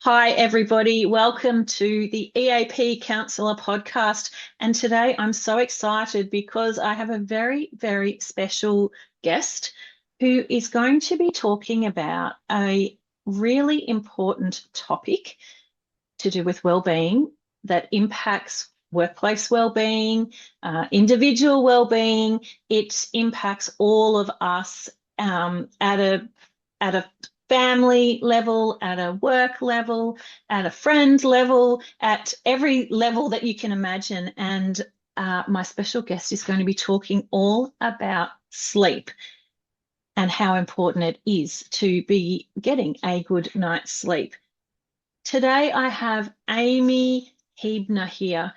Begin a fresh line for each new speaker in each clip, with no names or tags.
Hi, everybody. Welcome to the EAP Counsellor podcast. And today I'm so excited because I have a very, very special guest who is going to be talking about a really important topic to do with well-being that impacts workplace well-being, individual well-being. It impacts all of us at a family level, at a work level, at a friend level, at every level that you can imagine. And my special guest is going to be talking all about sleep and how important it is to be getting a good night's sleep. Today I have Amy Huebner here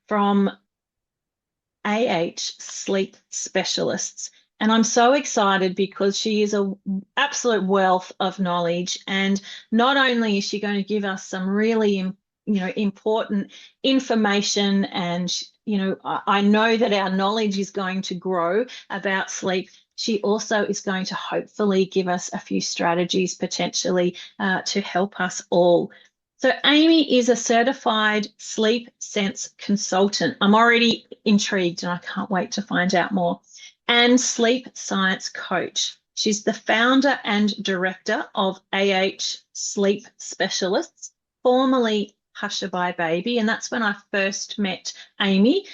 from Sleep Specialists. And I'm so excited because she is an absolute wealth of knowledge. And not only is she going to give us some really, important information, and, I know that our knowledge is going to grow about sleep. She also is going to hopefully give us a few strategies potentially to help us all. So Amy is a certified sleep sense consultant. I'm already intrigued and I can't wait to find out more. And sleep science coach. She's the founder and director of Sleep Specialists, formerly Hushabye Baby. And that's when I first met Amy,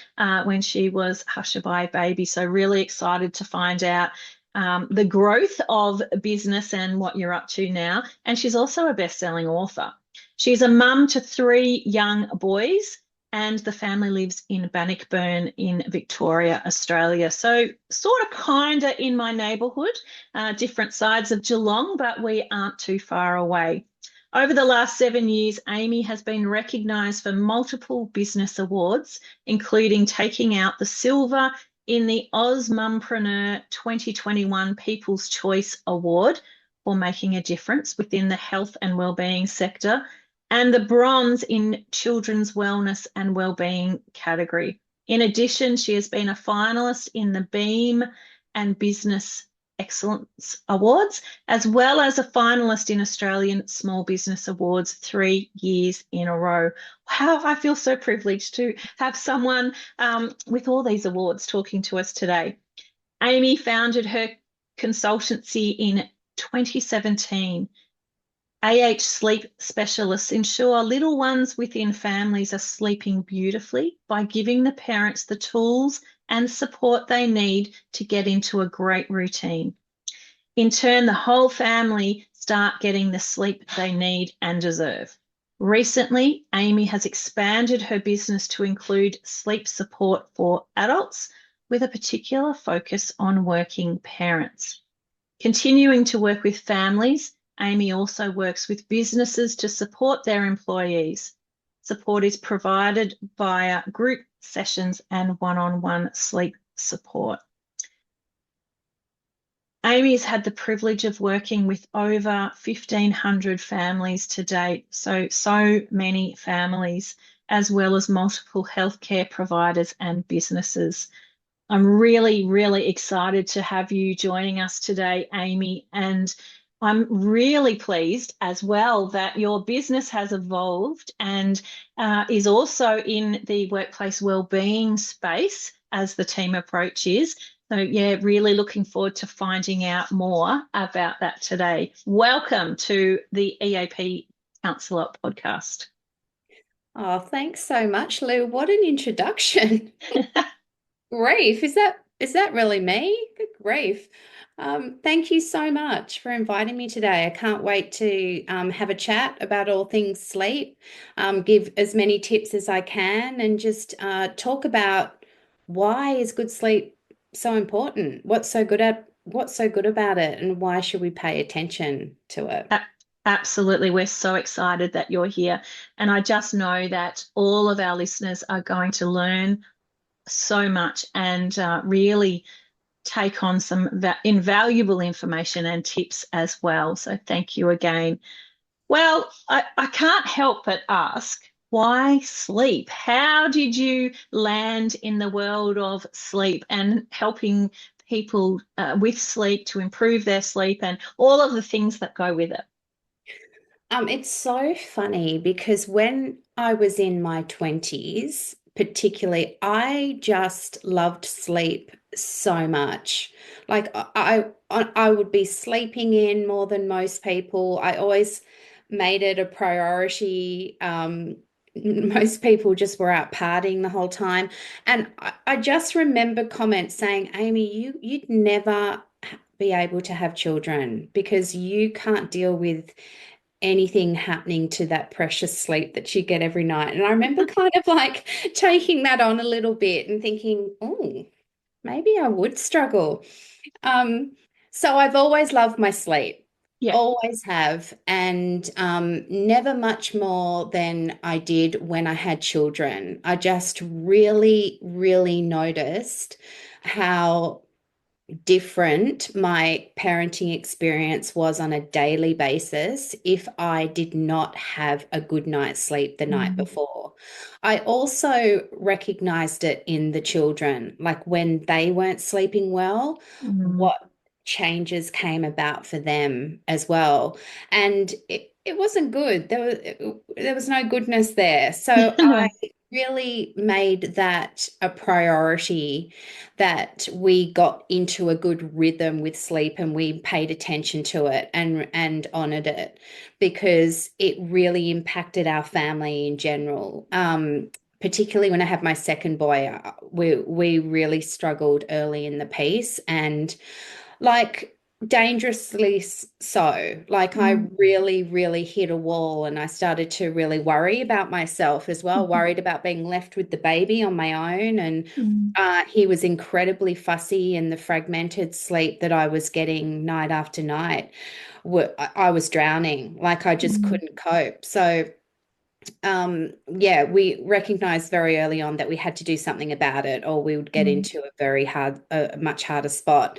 when she was Hushabye Baby. So really excited to find out the growth of business and what you're up to now. And she's also a best-selling author. She's a mum to 3 young boys, and the family lives in Bannockburn in Victoria, Australia. So sort of kind of in my neighbourhood, different sides of Geelong, but we aren't too far away. Over the last 7 years, Amy has been recognised for multiple business awards, including taking out the silver in the Oz Mumpreneur 2021 People's Choice Award for making a difference within the health and wellbeing sector, and the bronze in children's wellness and wellbeing category. In addition, she has been a finalist in the Beam and Business Excellence Awards, as well as a finalist in Australian Small Business Awards 3 years in a row. Wow, I feel so privileged to have someone with all these awards talking to us today. Amy founded her consultancy in 2017. Sleep Specialists ensure little ones within families are sleeping beautifully by giving the parents the tools and support they need to get into a great routine. In turn, the whole family start getting the sleep they need and deserve. Recently, Amy has expanded her business to include sleep support for adults, with a particular focus on working parents. Continuing to work with families, Amy also works with businesses to support their employees. Support is provided via group sessions and one-on-one sleep support. Amy's had the privilege of working with over 1,500 families to date, so many families, as well as multiple healthcare providers and businesses. I'm really, really excited to have you joining us today, Amy, and I'm really pleased as well that your business has evolved and is also in the workplace wellbeing space as the team approach is. So yeah, really looking forward to finding out more about that today. Welcome to the EAP Counsellor podcast.
Oh, thanks so much, Lou. What an introduction. Grief. Is that really me? Good grief. Thank you so much for inviting me today. I can't wait to have a chat about all things sleep, give as many tips as I can, and just talk about why is good sleep so important? What's so good about it, and why should we pay attention to it?
A- Absolutely. We're so excited that you're here. And I just know that all of our listeners are going to learn so much and really take on some invaluable information and tips as well. So thank you again. Well, I can't help but ask, why sleep? How did you land in the world of sleep and helping people with sleep to improve their sleep and all of the things that go with it?
It's so funny because when I was in my 20s, particularly, I just loved sleep so much. Like I would be sleeping in more than most people. I always made it a priority. Most people just were out partying the whole time. And I just remember comments saying, Amy, you'd never be able to have children because you can't deal with anything happening to that precious sleep that you get every night. And I remember kind of like taking that on a little bit and thinking, oh, maybe I would struggle. Um, so I've always loved my sleep,
Yeah.
always have, and never much more than I did when I had children. I just really, really noticed how different my parenting experience was on a daily basis if I did not have a good night's sleep the night
Mm,
before. I also recognized it in the children, like when they weren't sleeping well,
mm.
what changes came about for them as well. And it wasn't good. There was no goodness there. So I
No.
really made that a priority that we got into a good rhythm with sleep and we paid attention to it and honored it because it really impacted our family in general. Particularly when I had my second boy, we really struggled early in the piece and like dangerously so. Like I
Mm,
really, really hit a wall and I started to really worry about myself as well,
mhm,
worried about being left with the baby on my own. And
mm,
he was incredibly fussy and the fragmented sleep that I was getting night after night. I was drowning, like I just
mm,
couldn't cope. So yeah, we recognized very early on that we had to do something about it, or we would get
mm.
into a much harder spot.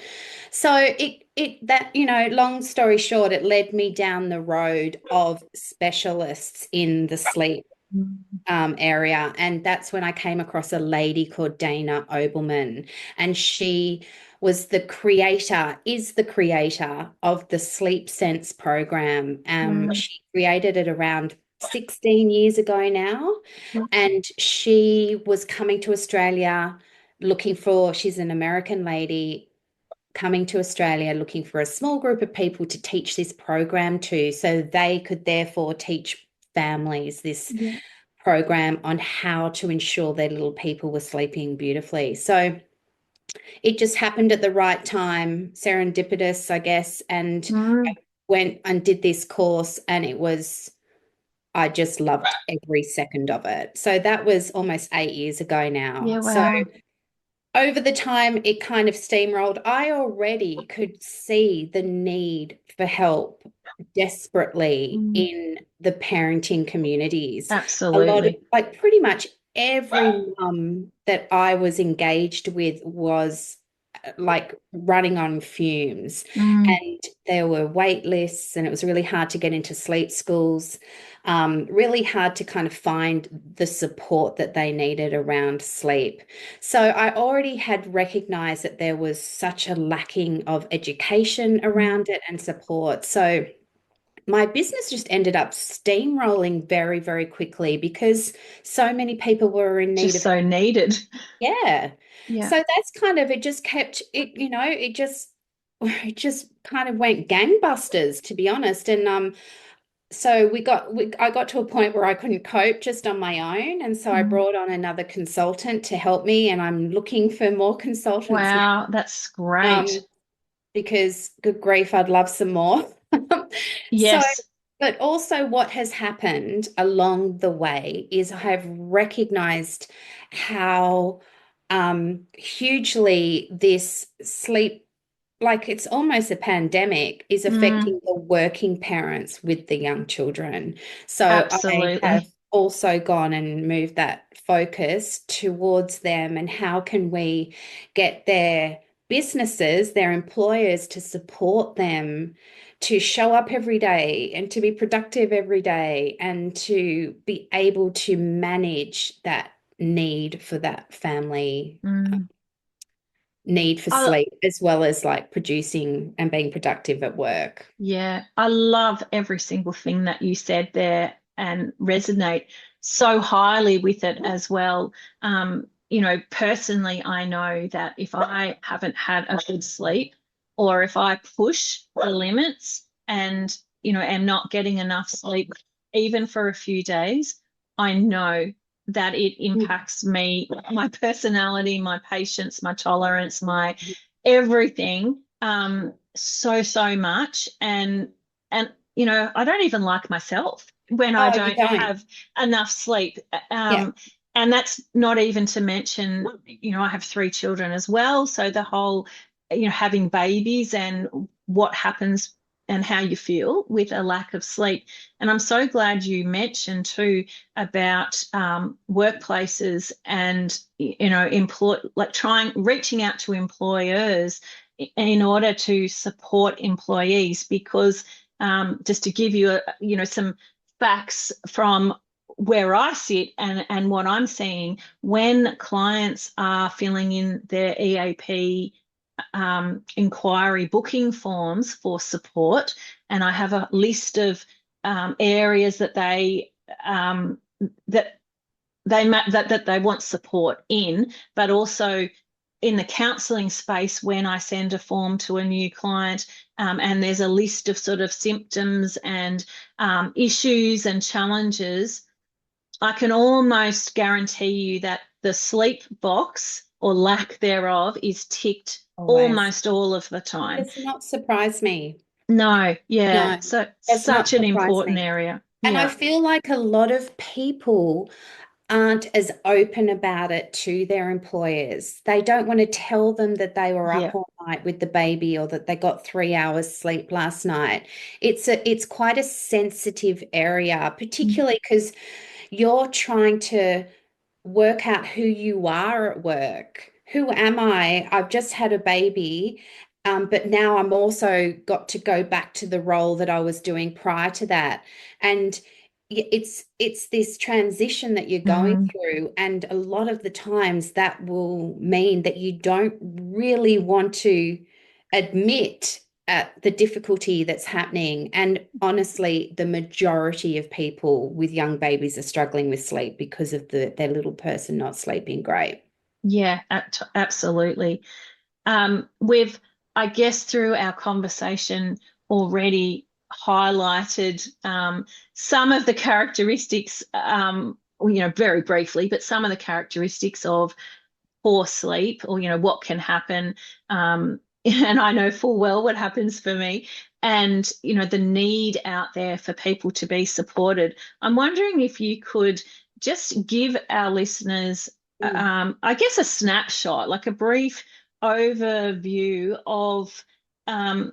So long story short, it led me down the road of specialists in the sleep
Mm.
area. And that's when I came across a lady called Dana Obelman. And she is the creator of the Sleep Sense program.
Wow.
She created it around 16 years ago now. And she was coming to Australia she's an American lady coming to Australia looking for a small group of people to teach this program to, so they could therefore teach families this
Yeah.
program on how to ensure their little people were sleeping beautifully. So it just happened at the right time, serendipitous, I guess. And I
Mm.
went and did this course, and I just loved every second of it. So that was almost 8 years ago now.
Yeah,
So
wow.
over the time it kind of steamrolled, I already could see the need for help desperately
Mm.
in the parenting communities. A lot of,
Absolutely.
like, pretty much every mum that I was engaged with was like running on fumes,
Mm,
and there were wait lists, and it was really hard to get into sleep schools, really hard to kind of find the support that they needed around sleep. So I already had recognized that there was such a lacking of education
mm.
around it and support. So my business just ended up steamrolling very, very quickly because so many people were in need
Just
of,
so needed.
yeah.
Yeah.
So that's kind of, it just kept it, it just kind of went gangbusters, to be honest. And so I got to a point where I couldn't cope just on my own. And so I
Mm.
brought on another consultant to help me, and I'm looking for more consultants
Wow, that's
now,
great.
because good grief, I'd love some more. So,
Yes.
but also what has happened along the way is I have recognized how hugely this sleep, like it's almost a pandemic, is
Mm,
affecting the working parents with the young children. So I have
absolutely.
also gone and moved that focus towards them and how can we get their businesses, their employers to support them to show up every day and to be productive every day and to be able to manage that need for that family
Mm.
need for
I,
sleep as well as like producing and being productive at work.
Yeah, I love every single thing that you said there and resonate so highly with it as well. Personally, I know that if I haven't had a good sleep or if I push the limits and, am not getting enough sleep, even for a few days, I know that it impacts me, my personality, my patience, my tolerance, my everything. So much, and I don't even like myself when I
Oh, you
don't
don't?
have enough sleep.
Yeah.
And that's not even to mention, I have three children as well, so the whole, having babies and what happens and how you feel with a lack of sleep. And I'm so glad you mentioned too about workplaces and employ like trying reaching out to employers in order to support employees, because just to give you some facts from where I sit and what I'm seeing, when clients are filling in their EAP inquiry booking forms for support, and I have a list of areas that um, that that they want support in, but also in the counselling space, when I send a form to a new client, and there's a list of sort of symptoms and issues and challenges, I can almost guarantee you that the sleep box or lack thereof is ticked
Always.
almost all of the time.
Does not surprise me.
No, yeah.
No,
So
does not
such an
surprise
important
me.
area.
And I
Yeah,
feel like a lot of people aren't as open about it to their employers. They don't want to tell them that they were up
yeah.
all night with the baby or that they got 3 hours sleep last night. It's quite a sensitive area, particularly because you're trying to work out who you are at work. Who am I? I've just had a baby, but now I'm also got to go back to the role that I was doing prior to that. And it's this transition that you're going
Mm.
through, and a lot of the times that will mean that you don't really want to admit at the difficulty that's happening. And honestly, the majority of people with young babies are struggling with sleep because of their little person not sleeping great.
Yeah, absolutely. We've, I guess, through our conversation already highlighted some of the characteristics, very briefly, but some of the characteristics of poor sleep, or, what can happen. And I know full well what happens for me, and, the need out there for people to be supported. I'm wondering if you could just give our listeners,
Mm.
I guess, a snapshot, like a brief overview of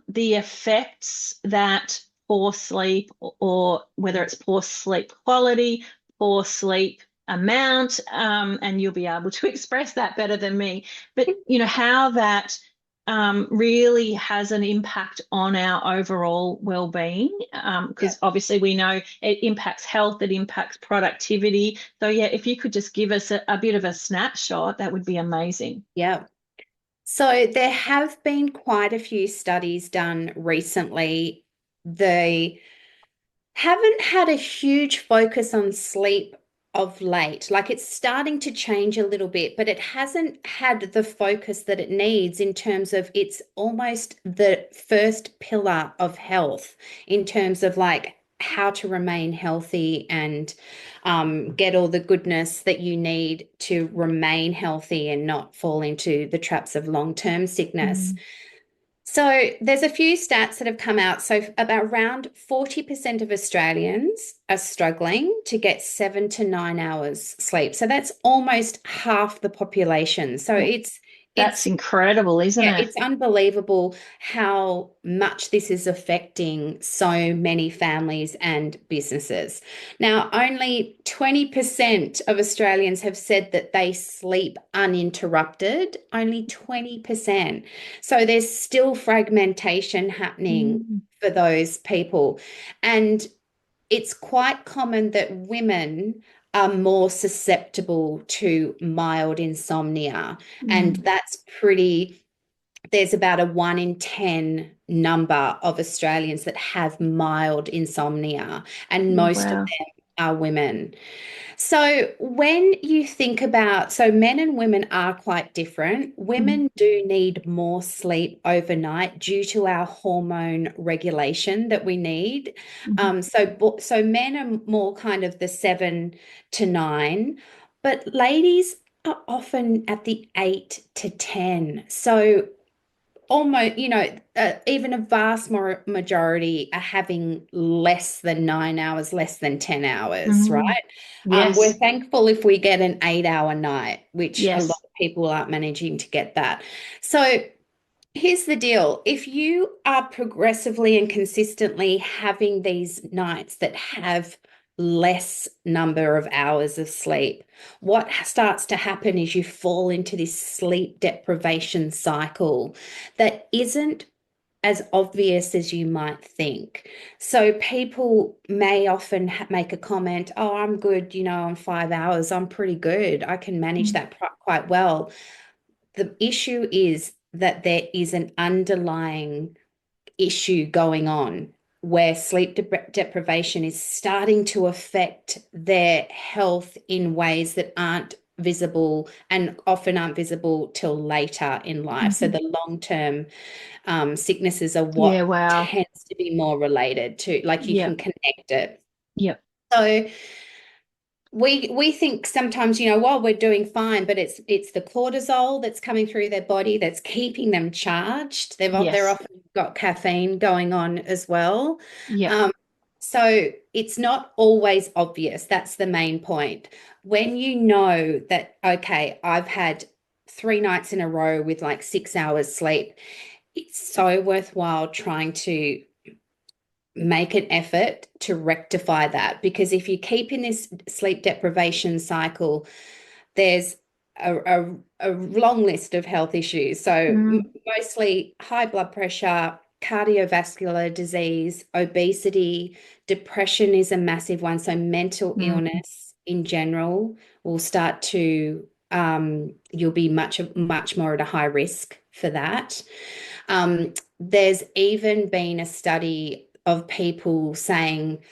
the effects that poor sleep, or whether it's poor sleep quality, poor sleep amount, and you'll be able to express that better than me. But how that really has an impact on our overall well-being,
Yeah.
because obviously we know it impacts health, it impacts productivity. So yeah, if you could just give us a bit of a snapshot, that would be amazing.
Yeah. So there have been quite a few studies done recently. They haven't had a huge focus on sleep of late. Like it's starting to change a little bit, but it hasn't had the focus that it needs in terms of it's almost the first pillar of health in terms of like how to remain healthy and get all the goodness that you need to remain healthy and not fall into the traps of long-term sickness.
Mm.
So there's a few stats that have come out. So about around 40% of Australians are struggling to get 7 to 9 hours sleep. So that's almost half the population. So
That's
it's
incredible, isn't
yeah,
it?
it's unbelievable how much this is affecting so many families and businesses. Now, only 20% of Australians have said that they sleep uninterrupted, only 20%. So there's still fragmentation happening
Mm.
for those people. And it's quite common that women are more susceptible to mild insomnia. And
Mm.
that's pretty, there's about a 1 in 10 number of Australians that have mild insomnia, and
Yeah,
most of
wow.
them are women. So when you think about, so men and women are quite different.
Mm.
Women do need more sleep overnight due to our hormone regulation that we need.
Mhm.
So men are more kind of the 7 to 9, but ladies are often at the 8 to 10. So almost, even a vast majority are having less than 9 hours, less than 10 hours, right?
Mm.
We're
Yes.
thankful if we get an 8 hour night, which a lot
Yes.
of people aren't managing to get that. So here's the deal. If you are progressively and consistently having these nights that have less number of hours of sleep, what starts to happen is you fall into this sleep deprivation cycle that isn't as obvious as you might think. So people may often make a comment, "Oh, I'm good, on 5 hours. I'm pretty good. I can manage
Mm.
that quite well." The issue is that there is an underlying issue going on where sleep deprivation is starting to affect their health in ways that aren't visible and often aren't visible till later in life. So
Mhm.
the long-term sicknesses are
Yeah,
what
wow.
tends to be more related to, like you can
Yep.
connect it.
Yep.
So we think sometimes, while we're doing fine, but it's the cortisol that's coming through their body that's keeping them charged. They're
Yes.
often got caffeine going on as well.
Yep.
Um, so it's not always obvious. That's the main point. When you know that, okay, I've had 3 nights in a row with like 6 hours sleep, it's so worthwhile trying to make an effort to rectify that, because if you keep in this sleep deprivation cycle, there's a long list of health issues. So
Mm.
mostly high blood pressure, cardiovascular disease, obesity, depression is a massive one. So mental
Mm.
illness in general will start to you'll be much more at a high risk for that. There's even been a study of people saying,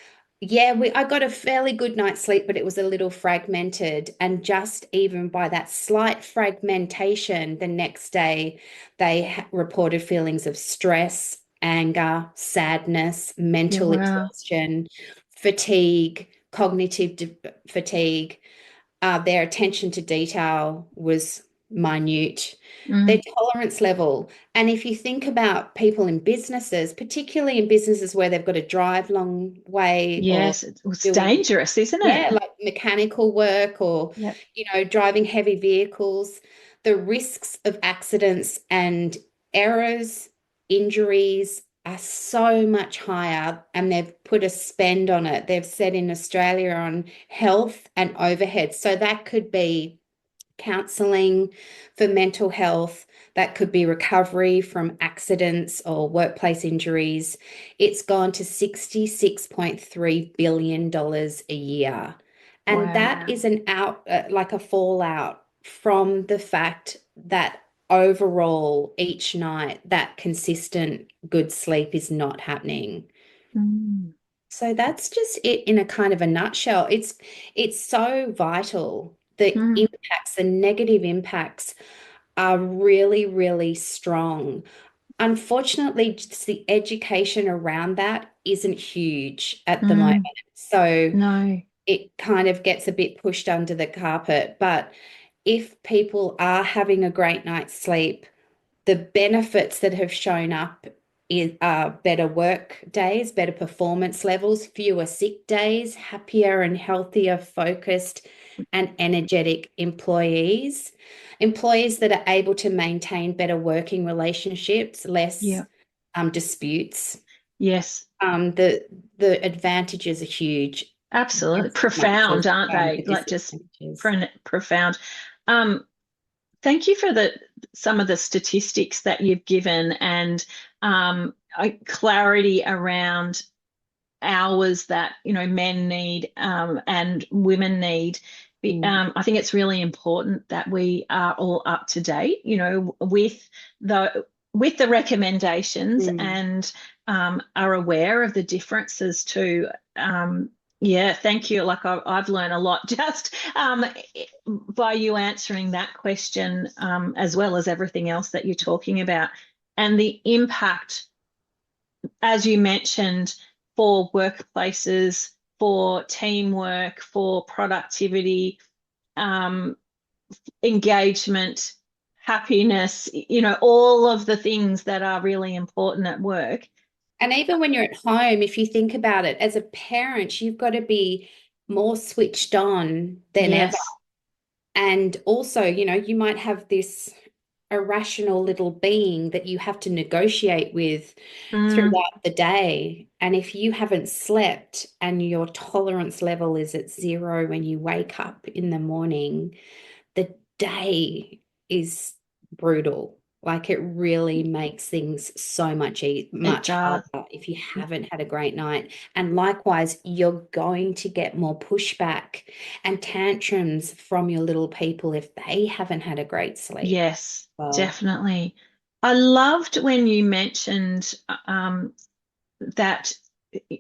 yeah, I got a fairly good night's sleep, but it was a little fragmented. And just even by that slight fragmentation, the next day they reported feelings of stress, anger, sadness,
Yeah,
mental
wow.
exhaustion, fatigue, cognitive fatigue. Their attention to detail was minute, their
Mm.
tolerance level. And if you think about people in businesses, particularly in businesses where they've got to drive long way or
Yes, it's
doing,
dangerous, isn't it?
yeah, like mechanical work or,
Yep.
driving heavy vehicles, the risks of accidents and errors, injuries are so much higher. And they've put a spend on it. They've said in Australia on health and overhead. So that could be counseling for mental health, that could be recovery from accidents or workplace injuries. It's gone to $66.3 billion a year. And that
Wow.
is an like a fallout from the fact that overall each night that consistent good sleep is not happening.
Mm.
So that's just it in a kind of a nutshell. It's so vital.
Mm.
The negative impacts are really, really strong. Unfortunately, just the education around that isn't huge at the moment.
Mm.
So
No.
it kind of gets a bit pushed under the carpet. But if people are having a great night's sleep, the benefits that have shown up are better work days, better performance levels, fewer sick days, happier and healthier, focused and energetic employees, employees that are able to maintain better working relationships, less
Yeah.
disputes.
Yes.
The advantages are huge.
Absolutely.
Yes, not
Profound,
just
aren't they?
the
Like just
disadvantages.
profound. Um, Thank you for some of the statistics that you've given and clarity around hours that, men need, and women need.
Mm,
I think it's really important that we are all up to date, with the recommendations,
mm.
and are aware of the differences too. Yeah, thank you. Like I've learned a lot just by you answering that question, as well as everything else that you're talking about, and the impact, as you mentioned, for workplaces, for teamwork, for productivity, um, engagement, happiness, all of the things that are really important at work.
And even when you're at home, if you think about it, as a parent, you've got to be more switched on than ever.
Yes.
And also, you might have this irrational little being that you have to negotiate with
Mm,
throughout the day. And if you haven't slept and your tolerance level is at zero when you wake up in the morning, the day is brutal. Like it really makes things so
it
much
does.
harder if you haven't had a great night. And likewise, you're going to get more pushback and tantrums from your little people if they haven't had a great sleep.
Yes,
Well,
definitely. I loved when you mentioned that,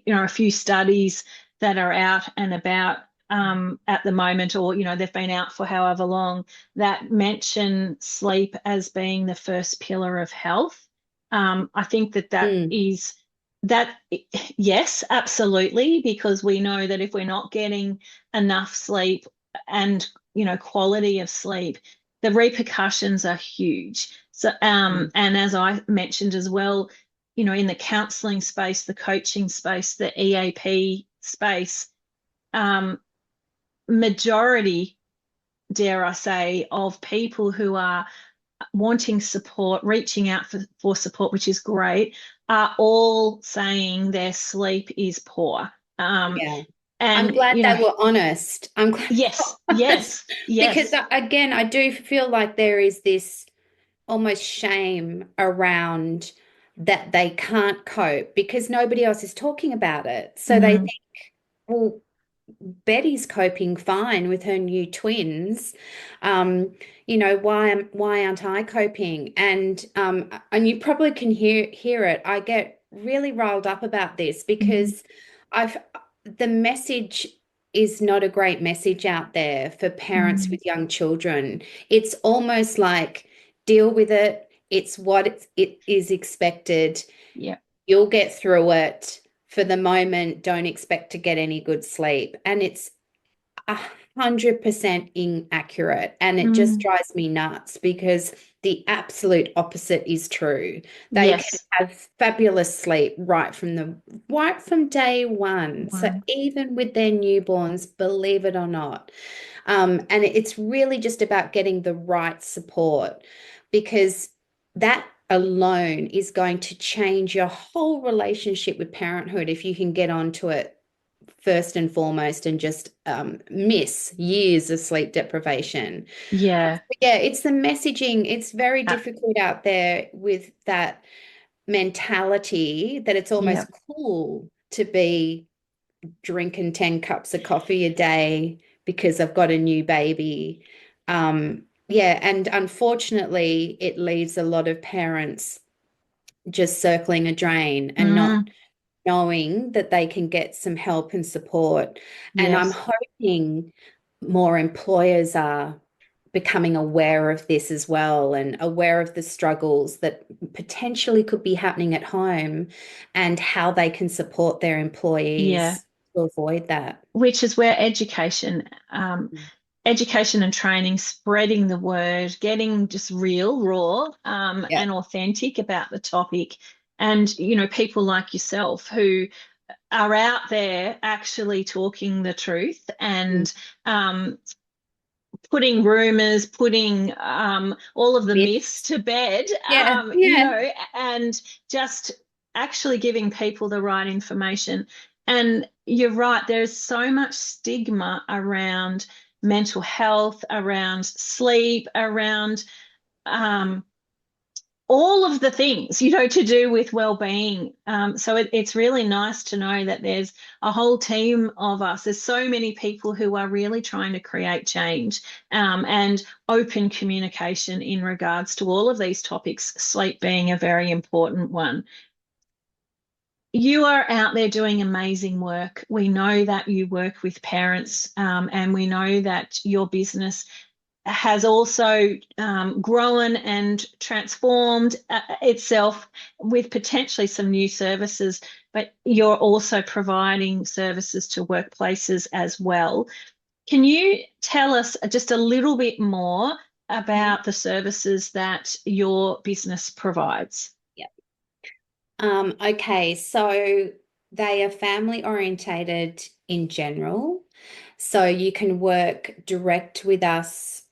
a few studies that are out and about at the moment, or they've been out for however long, that mention sleep as being the first pillar of health. I think that
mm,
is that. Yes, absolutely, because we know that if we're not getting enough sleep, and quality of sleep, the repercussions are huge. So,
mm,
and as I mentioned as well, in the counseling space, the coaching space, the EAP space, um, majority, dare I say, of people who are wanting support, reaching out for support, which is great, are all saying their sleep is poor.
yeah. I'm
And,
glad they were honest. I'm glad they
yes,
were honest
yes,
because
yes.
again, I do feel like there is this almost shame around that they can't cope because nobody else is talking about it. So they
Mm,
think, well, Betty's coping fine with her new twins. Um, why aren't I coping? And you probably can hear it. I get really riled up about this
mm,
because I've the message is not a great message out there for parents
mm,
with young children. It's almost like deal with it. It's what it is expected.
yeah.
You'll get through it. For the moment, don't expect to get any good sleep. And it's 100% inaccurate. And it just
Mm,
drives me nuts because the absolute opposite is true. They can
yes.
have fabulous sleep right from day one. So
One.
even with their newborns, believe it or not. And it's really just about getting the right support because that alone is going to change your whole relationship with parenthood if you can get onto it first and foremost and just miss years of sleep deprivation.
Yeah.
Yeah, it's the messaging. It's very
Uh,
difficult out there with that mentality that it's
yeah.
almost cool to be drinking 10 cups of coffee a day because I've got a new baby. Yeah, and unfortunately, it leaves a lot of parents just circling a drain and not
Mm,
knowing that they can get some help and support. And I'm
yes.
hoping more employers are becoming aware of this as well and aware of the struggles that potentially could be happening at home and how they can support their
Yeah.
employees to avoid that.
Which is where education and training, spreading the word, getting just real, raw,
Yeah.
and authentic about the topic. And, people like yourself who are out there actually talking the truth,
Mm.
and putting rumors, putting all of the myths
Myths.
to bed,
Yeah, yeah.
and just actually giving people the right information. And you're right, there's so much stigma around mental health, around sleep, around um, all of the things, to do with well-being. So it's really nice to know that there's a whole team of us. There's so many people who are really trying to create change, and open communication in regards to all of these topics, sleep being a very important one. You are out there doing amazing work. We know that you work with parents, and we know that your business has also grown and transformed itself with potentially some new services, but you're also providing services to workplaces as well. Can you tell us just a little bit more
Mhm.
about the services that your business provides?
Yep. Okay, so they are family orientated in general. So you can work direct with us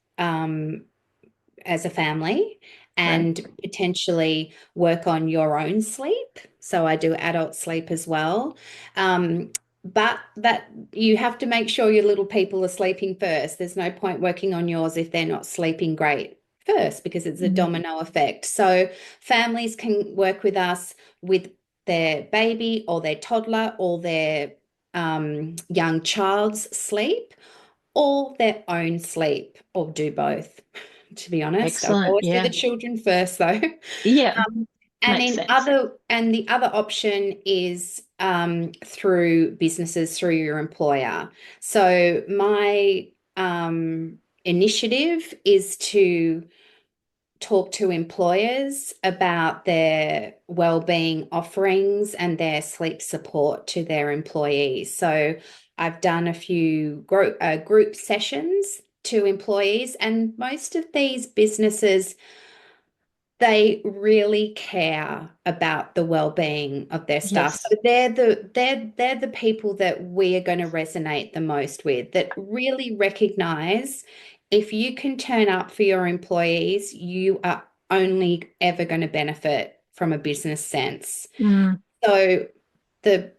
as a family
Great.
and potentially work on your own sleep. So I do adult sleep as well. But that you have to make sure your little people are sleeping first. There's no point working on yours if they're not sleeping great first because it's a
Mhm.
domino effect. So families can work with us with their baby or their toddler or their young child's sleep or their own sleep or do both, to be honest. I
Excellent.
always do the
Yeah.
children first though.
Yeah.
And
Makes
then
sense.
the other option is through businesses through your employer. So my initiative is to talk to employers about their well-being offerings and their sleep support to their employees. So I've done a few group sessions to employees, and most of these businesses they really care about the well-being of their staff.
Yes.
So they're the people that we are going to resonate the most with, that really recognize if you can turn up for your employees, you are only ever going to benefit from a business sense.
Mm,
So the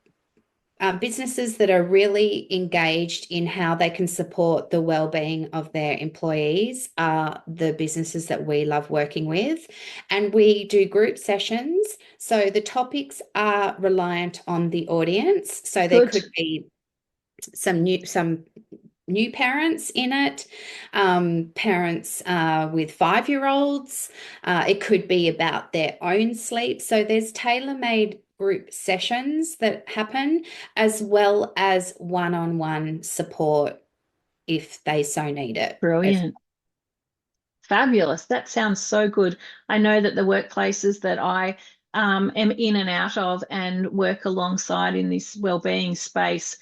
businesses that are really engaged in how they can support the well-being of their employees are the businesses that we love working with. And we do group sessions. So the topics are reliant on the audience. So there
good.
could be some new parents in it, parents with 5-year-olds. It could be about their own sleep. So there's tailor-made group sessions that happen, as well as one-on-one support if they so need it.
Brilliant. Fabulous. That sounds so good. I know that the workplaces that I am in and out of and work alongside in this well-being space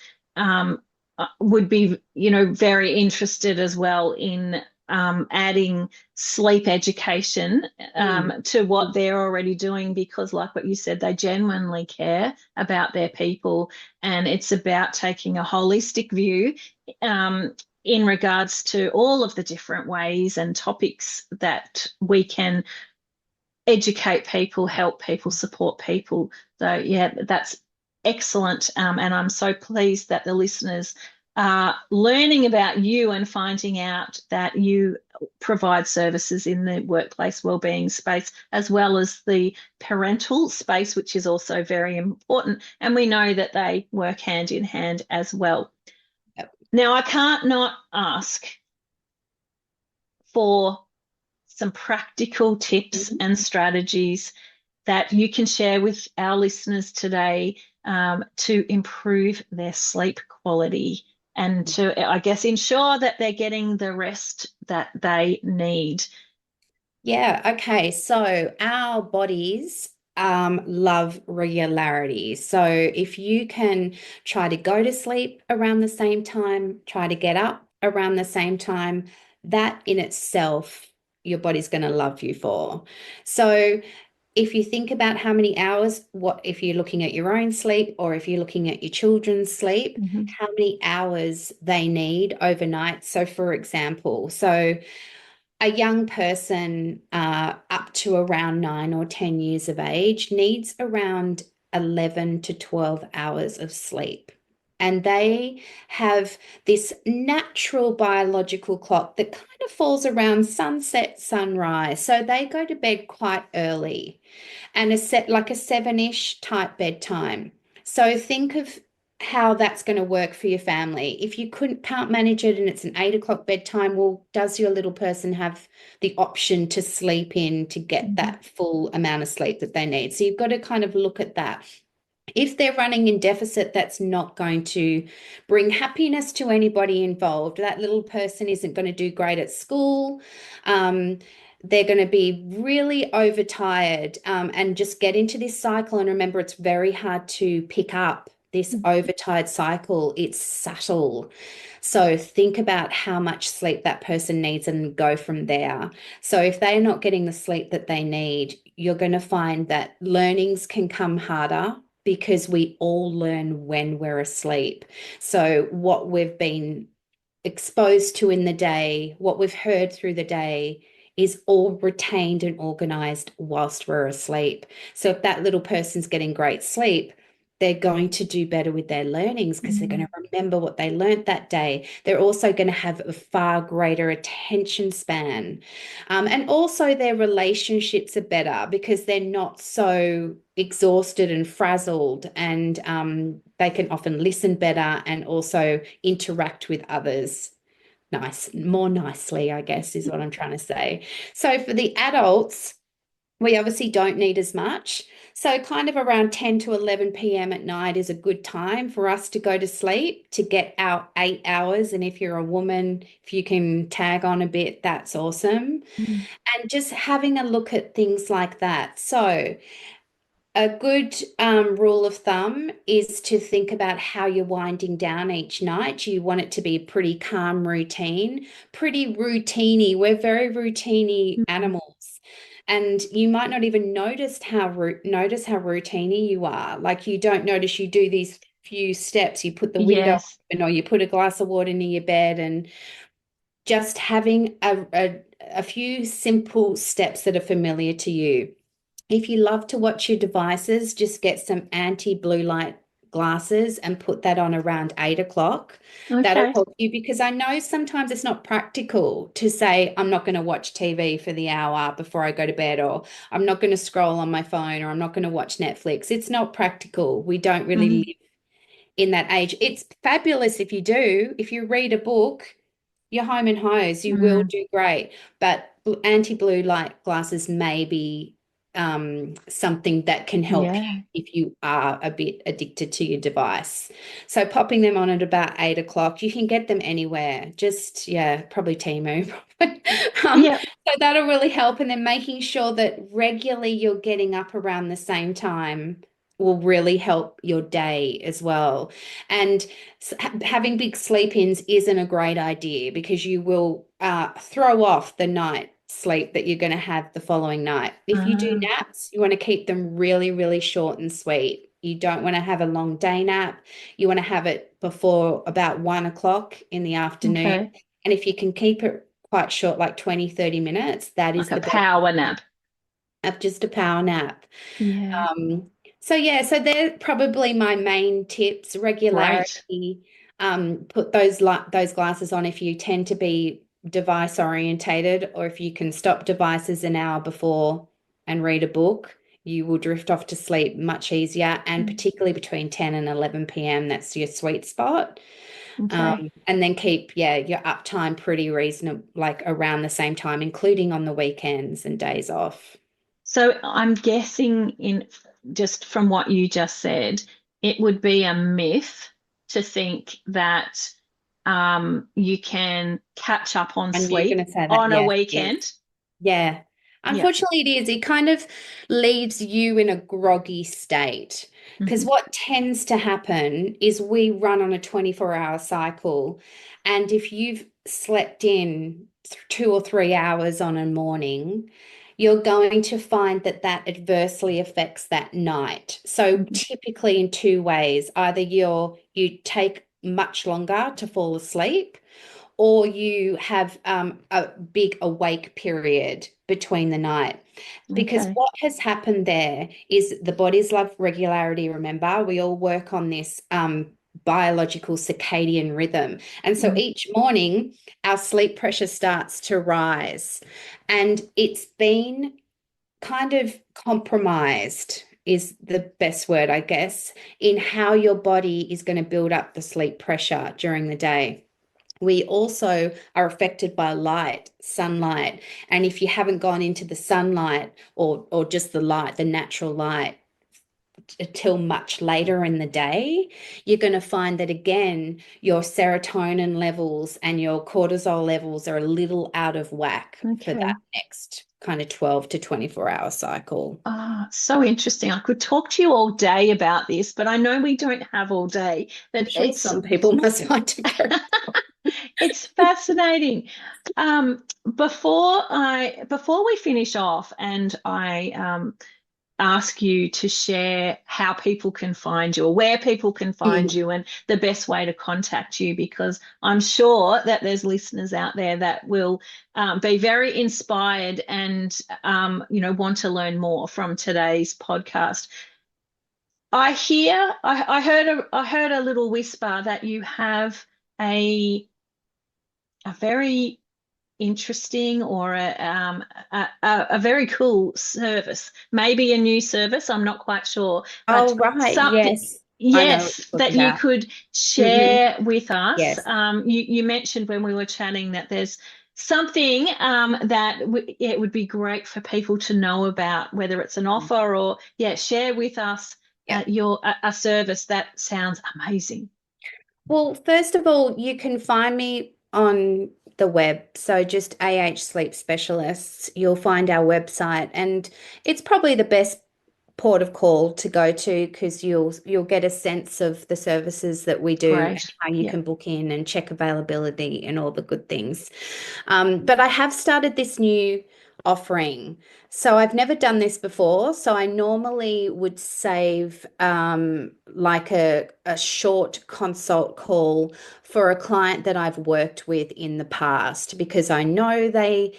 would be, very interested as well in adding sleep education
Mm.
to what they're already doing because, like what you said, they genuinely care about their people, and it's about taking a holistic view. Um, in regards to all of the different ways and topics that we can educate people, help people, support people. So, yeah, that's excellent. And I'm so pleased that the listeners are learning about you and finding out that you provide services in the workplace wellbeing space as well as the parental space, which is also very important. And we know that they work hand in hand as well.
Yep.
Now, I can't not ask for some practical tips
Mhm.
and strategies that you can share with our listeners today to improve their sleep quality and to, I guess, ensure that they're getting the rest that they need.
Yeah, okay. So our bodies love regularity. So if you can try to go to sleep around the same time, try to get up around the same time, that in itself, your body's going to love you for. So if you think about how many hours, what if you're looking at your own sleep or if you're looking at your children's sleep,
Mhm.
how many hours they need overnight. So for example, so a young person up to around 9 or 10 years of age needs around 11 to 12 hours of sleep. and they have this natural biological clock that kind of falls around sunset, sunrise. So they go to bed quite early and a set like a 7-ish type bedtime. So think of how that's going to work for your family. If you can't manage it and it's an 8 o'clock bedtime, well, does your little person have the option to sleep in to get
Mhm.
that full amount of sleep that they need? So you've got to kind of look at that. If they're running in deficit, that's not going to bring happiness to anybody involved. That little person isn't going to do great at school. Um, they're going to be really overtired, and just get into this cycle. And remember, it's very hard to pick up this overtired cycle. It's subtle. So think about how much sleep that person needs and go from there. So if they're not getting the sleep that they need, you're going to find that learnings can come harder because we all learn when we're asleep. So what we've been exposed to in the day, what we've heard through the day, is all retained and organized whilst we're asleep. So if that little person's getting great sleep, they're going to do better with their learnings because they're going
Mm.
to remember what they learnt that day. They're also going to have a far greater attention span. And also their relationships are better because they're not so exhausted and frazzled, and they can often listen better and also interact with others more nicely, I guess, is what I'm trying to say. So for the adults, we obviously don't need as much. So kind of around 10 to 11 p.m. at night is a good time for us to go to sleep to get our 8 hours. And if you're a woman, if you can tag on a bit, that's awesome.
Mm.
And just having a look at things like that. So a good rule of thumb is to think about how you're winding down each night. You want it to be a pretty calm routine, pretty routiny. We're very routiny
Mm.
animals, and you might not even notice how routiny you are. Like you don't notice you do these few steps. You put the window
Yes.
open, or you put a glass of water near your bed, and just having a few simple steps that are familiar to you. If you love to watch your devices, just get some anti-blue light glasses and put that on around 8 o'clock. That'll
Okay.
help you because I know sometimes it's not practical to say, I'm not going to watch TV for the hour before I go to bed, or I'm not going to scroll on my phone, or I'm not going to watch Netflix. It's not practical. We don't really
Mhm.
live in that age. It's fabulous if you do. If you read a book, you're home and hose, you will
Mm.
do great. But anti-blue light glasses may be something that can help you
Yeah.
if you are a bit addicted to your device. So popping them on at about 8 o'clock, you can get them anywhere. Just, yeah, probably Temu.
Yep.
So that'll really help. And then making sure that regularly you're getting up around the same time will really help your day as well. And having big sleep-ins isn't a great idea because you will throw off the night sleep that you're going to have the following night. If you do
Ah,
naps, you want to keep them really, really short and sweet. You don't want to have a long day nap. You want to have it before about 1 o'clock in the afternoon.
okay.
And if you can keep it quite short, like 20, 30 minutes, that
Like
is
a
the best
power nap.
of just a power nap.
Yeah.
So yeah, so they're probably my main tips.
Great.
Regularity, put those glasses on if you tend to be device orientated, or if you can stop devices an hour before and read a book, you will drift off to sleep much easier, and
Mm.
particularly between 10 and 11 p.m., that's your sweet spot.
Okay.
And then keep, yeah, your uptime pretty reasonable, like around the same time, including on the weekends and days off.
So I'm guessing in just from what you just said, it would be a myth to think that you can catch up on
And you're
sleep
going to say that,
on a
yes, yes.
weekend.
Yeah.
Yeah.
Unfortunately, it is. It kind of leaves you in a groggy state. Because
Hmm.
what tends to happen is we run on a 24-hour cycle. And if you've slept in 2 or 3 hours on a morning, you're going to find that that adversely affects that night. So
Hmm.
typically in two ways, either you take much longer to fall asleep, or you have a big awake period between the night. Because
Okay.
what has happened there is the bodies love regularity. Remember, we all work on this biological circadian rhythm. And so
Mm.
each morning, our sleep pressure starts to rise. And it's been kind of compromised, is the best word, I guess, in how your body is going to build up the sleep pressure during the day. We also are affected by light, sunlight. And if you haven't gone into the sunlight or just the light, the natural light, till much later in the day, you're going to find that again, your serotonin levels and your cortisol levels are a little out of whack for that
Okay.
next kind of 12 to 24-hour cycle.
Ah, so interesting. I could talk to you all day about this, but I know we don't have all day.
I'm
But
sure some people must find it very.
it's fascinating. Before we finish off, and I ask you to share how people can find you or where people can find
Mm.
you and the best way to contact you, because I'm sure that there's listeners out there that will be very inspired and want to learn more from today's podcast. I heard a little whisper that you have a a very interesting or a very cool service, maybe a new service. I'm not quite sure, but
Oh, right.
something,
Yes. I know what
yes,
you're
that
talking
you
about.
could
Hmm.
share with us.
Yes.
You mentioned when we were chatting that there's something that it would be great for people to know about, whether it's an offer or, yeah, share with us
Yep.
a service that sounds amazing.
Well, first of all, you can find me on the web. So just AH Sleep Specialists. You'll find our website, and it's probably the best port of call to go to because you'll get a sense of the services that we do and
Great.
how you
Yeah.
can book in and check availability and all the good things. But I have started this new offering. So I've never done this before. So I normally would save like a short consult call for a client that I've worked with in the past because I know they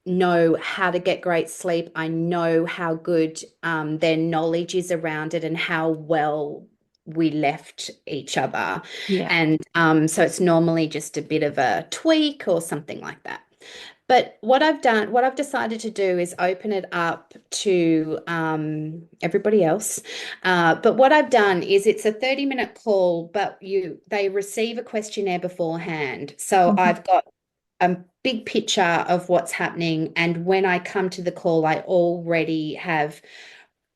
know how to get great sleep. I know how good their knowledge is around it and how well we left each other.
Yeah.
And so it's normally just a bit of a tweak or something like that. But what I've decided to do is open it up to everybody else. But what I've done is it's a 30-minute call, but they receive a questionnaire beforehand. So
Mhm.
I've got a big picture of what's happening. And when I come to the call, I already have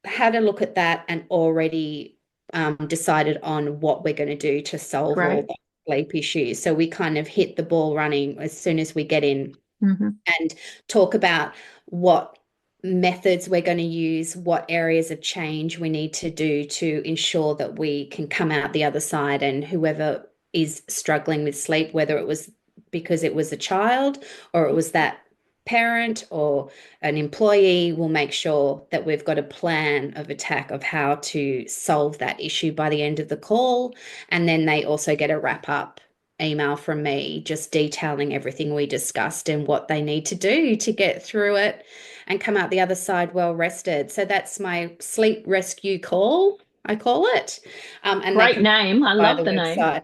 had a look at that and already decided on what we're going to do to solve all
Great.
the sleep issues. So we kind of hit the ball running as soon as we get in
Hmm.
and talk about what methods we're going to use, what areas of change we need to do to ensure that we can come out the other side. And whoever is struggling with sleep, whether it was because it was a child or it was that parent or an employee, will make sure that we've got a plan of attack of how to solve that issue by the end of the call. And then they also get a wrap up email from me just detailing everything we discussed and what they need to do to get through it and come out the other side well rested. So that's my sleep rescue call, I call it. And they
Great
can
name. I
buy
love
the
the name.
website.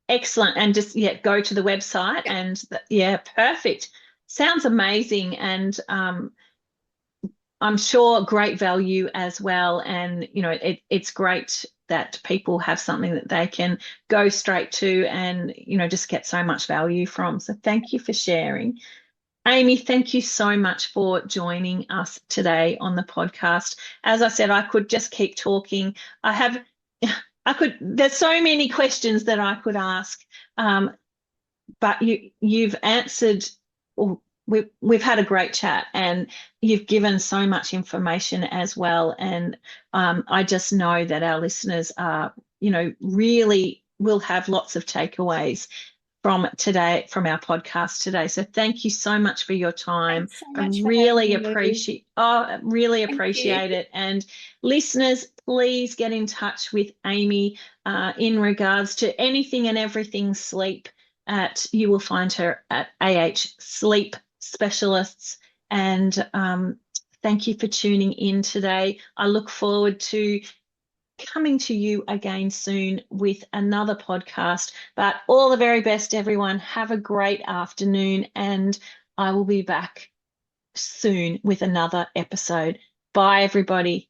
Excellent. And just, yeah, go to the website
Yeah.
and yeah, perfect. Sounds amazing. And I'm sure great value as well. And, it's great that people have something that they can go straight to and, just get so much value from. So thank you for sharing. Amy, thank you so much for joining us today on the podcast. As I said, I could just keep talking. I have, there's so many questions that I could ask, but you've answered, or we've had a great chat, and you've given so much information as well. And I just know that our listeners are, really will have lots of takeaways from today, from our podcast today. So thank you so much for your time.
Thanks so
I
much for having
really
me, Lou.
really
Thank you.
appreciate it. And listeners, please get in touch with Amy in regards to anything and everything sleep. You will find her at AH Sleep Specialists. And thank you for tuning in today. I look forward to coming to you again soon with another podcast. But all the very best, everyone. Have a great afternoon, and I will be back soon with another episode. Bye, everybody.